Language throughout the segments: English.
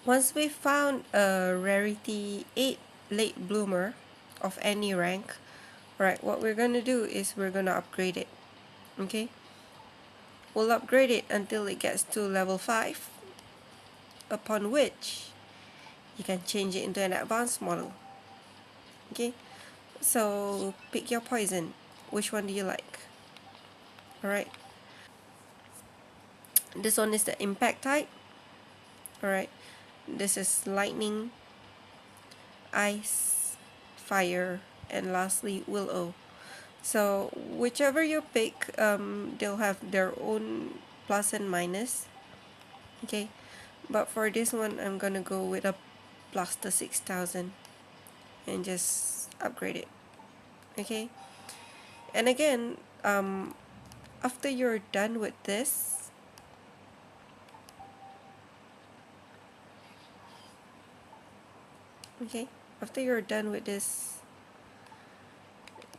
Once we found a rarity 8 late bloomer of any rank, right, what we're gonna do is we're gonna upgrade it. Okay, we'll upgrade it until it gets to level 5, upon which you can change it into an advanced model. Okay, so pick your poison. Which one do you like? Alright, this one is the impact type. Alright, this is lightning, ice, fire, and lastly willow. So whichever you pick, they'll have their own plus and minus. Okay, but for this one, I'm gonna go with a plus the 6000 and just upgrade it. Okay, and again, after you're done with this, okay, after you're done with this,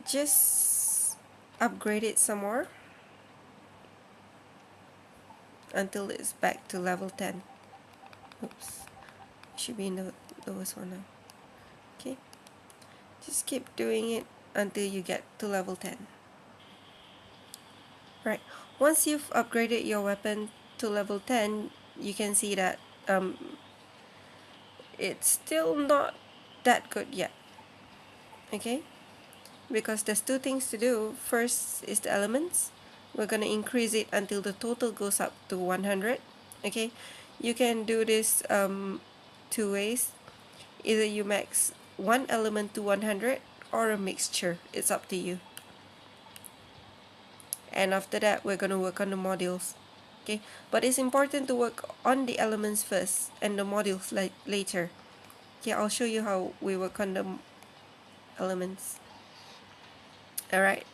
just upgrade it some more until it's back to level 10. Oops, should be in the lowest one now. Okay, just keep doing it until you get to level 10. Right, once you've upgraded your weapon to level 10, you can see that it's still not that good yet. Okay, because there's two things to do. First is the elements. We're gonna increase it until the total goes up to 100. Okay, you can do this two ways. Either you max one element to 100 or a mixture. It's up to you. And after that, we're gonna work on the modules. Okay, but it's important to work on the elements first and the modules later. Okay, I'll show you how we work on the elements. Alright,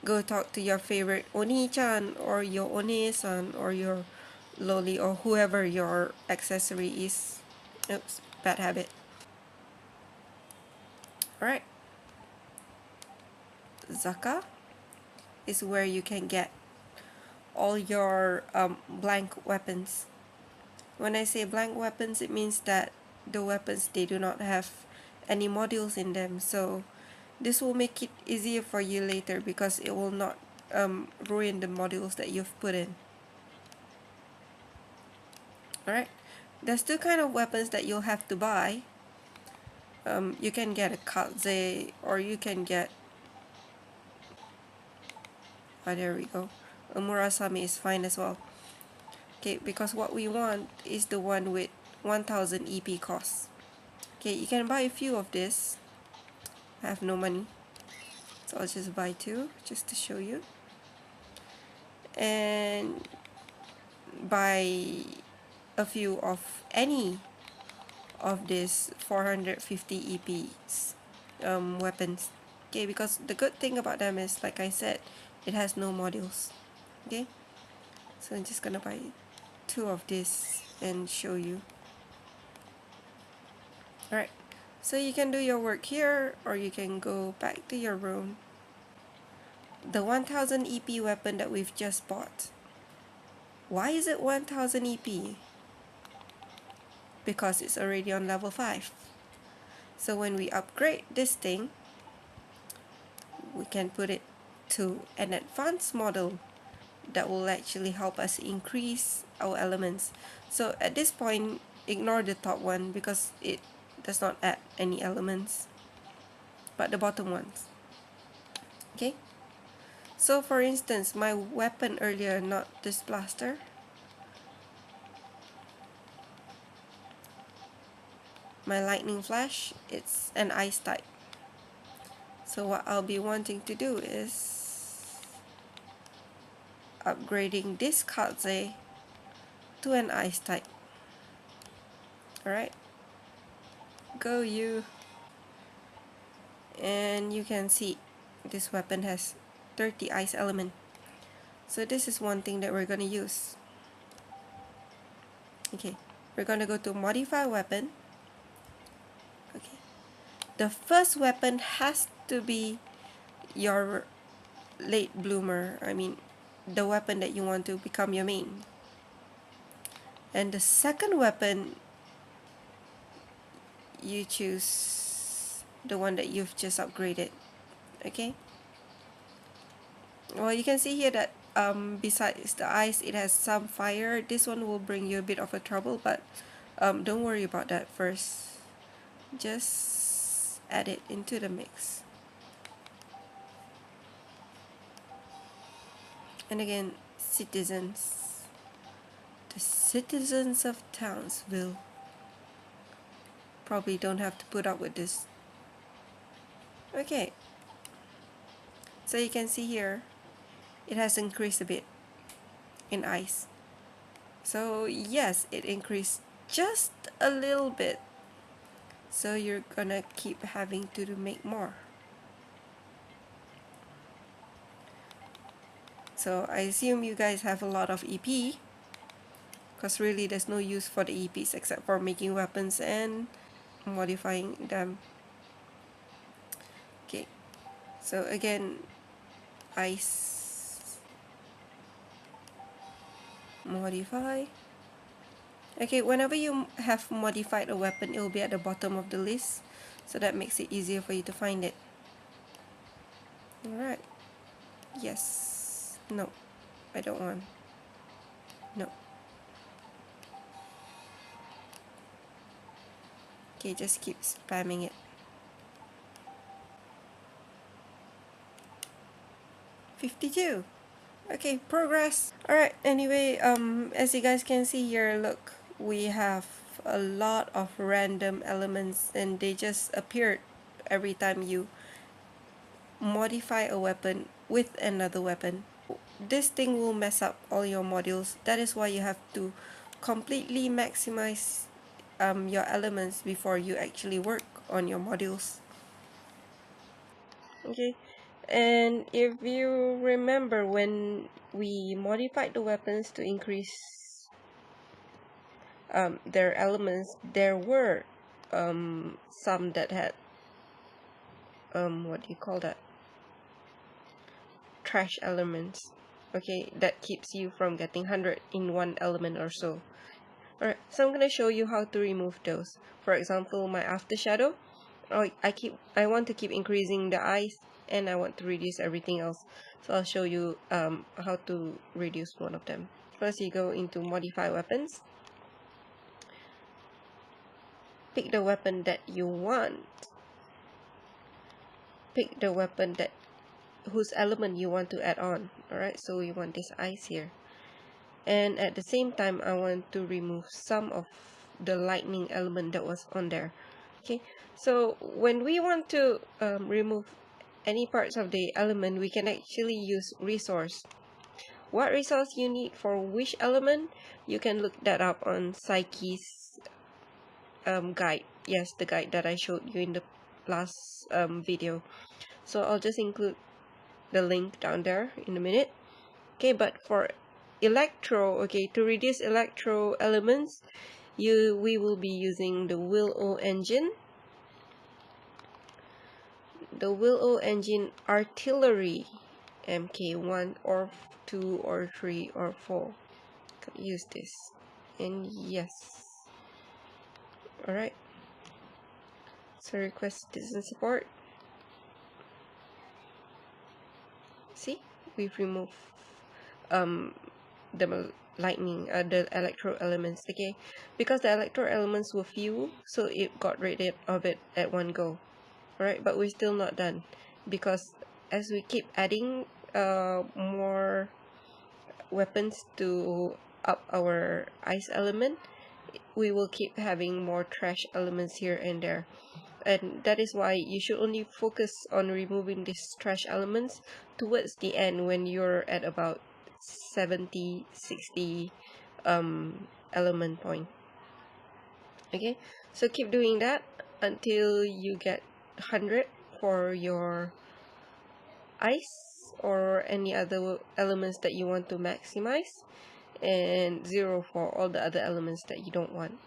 go talk to your favorite Oni-chan or your One-san or your Loli or whoever your accessory is. Oops, bad habit. Alright, Zaka is where you can get all your blank weapons. When I say blank weapons, it means that the weapons, they do not have any modules in them. So this will make it easier for you later because it will not ruin the modules that you've put in. Alright, there's two kind of weapons that you'll have to buy. You can get a Kaze or you can get, there we go, a Murasame is fine as well. Okay, because what we want is the one with 1000 EP cost. Okay, you can buy a few of this. I have no money, so I'll just buy two just to show you. And buy a few of any of these 450 EPs weapons. Okay, because the good thing about them is, like I said, it has no modules. Okay, so I'm just gonna buy two of this and show you. Alright, so you can do your work here or you can go back to your room. The 1000 EP weapon that we've just bought. Why is it 1000 EP? Because it's already on level 5. So when we upgrade this thing, we can put it to an advanced model that will actually help us increase our elements. So at this point, ignore the top one because it does not add any elements, but the bottom ones. Okay, so for instance, my weapon earlier, not this blaster, my lightning flash, it's an ice type. So what I'll be wanting to do is upgrading this Kaze to an ice type. Alright, go you. And you can see this weapon has 30 ice element. So this is one thing that we're gonna use. Okay, we're gonna go to modify weapon. Okay, the first weapon has to be your late bloomer. I mean, the weapon that you want to become your main. And the second weapon, you choose the one that you've just upgraded. Okay. Well, you can see here that besides the ice, it has some fire. This one will bring you a bit of a trouble, but don't worry about that first. Just add it into the mix. And again, citizens. The citizens of Townsville probably don't have to put up with this. Okay. So you can see here, it has increased a bit in ice. So yes, it increased just a little bit. So you're gonna keep having to make more. So I assume you guys have a lot of EP, because really there's no use for the EPs except for making weapons and modifying them. Okay, so again, ice, modify. Okay, whenever you have modified a weapon, it will be at the bottom of the list, so that makes it easier for you to find it. Alright, yes, no, I don't want, no. Okay, just keep spamming it. 52. Okay, progress. Alright, anyway, as you guys can see here, look, we have a lot of random elements and they just appeared every time you modify a weapon with another weapon. This thing will mess up all your modules. That is why you have to completely maximize your elements before you actually work on your modules. Okay, and if you remember when we modified the weapons to increase their elements, there were some that had what do you call that, trash elements. Okay, that keeps you from getting 100 in one element or so. Alright, so I'm gonna show you how to remove those. For example, my after shadow, I want to keep increasing the eyes and I want to reduce everything else. So I'll show you how to reduce one of them. First, you go into modify weapons, pick the weapon that you want, pick the weapon that whose element you want to add on. Alright, so we want this eyes here, and at the same time I want to remove some of the lightning element that was on there. Okay, so when we want to remove any parts of the element, we can actually use resource. What resource you need for which element, you can look that up on Psyche's guide. Yes, the guide that I showed you in the last video. So I'll just include the link down there in a minute. Okay, but for electro, okay, to reduce electro elements, we will be using the Will-O engine. The Will-O engine artillery, MK1 or 2 or 3 or 4. Use this. And yes. Alright. So request citizen support. See? We've removed the lightning, the electro elements, okay? Because the electro elements were few, so it got rid of it at one go. Alright, but we're still not done, because as we keep adding more weapons to up our ice element, we will keep having more trash elements here and there. And that is why you should only focus on removing these trash elements towards the end, when you're at about 70, 60 element point. Okay, so keep doing that until you get 100 for your ice or any other elements that you want to maximize, and 0 for all the other elements that you don't want.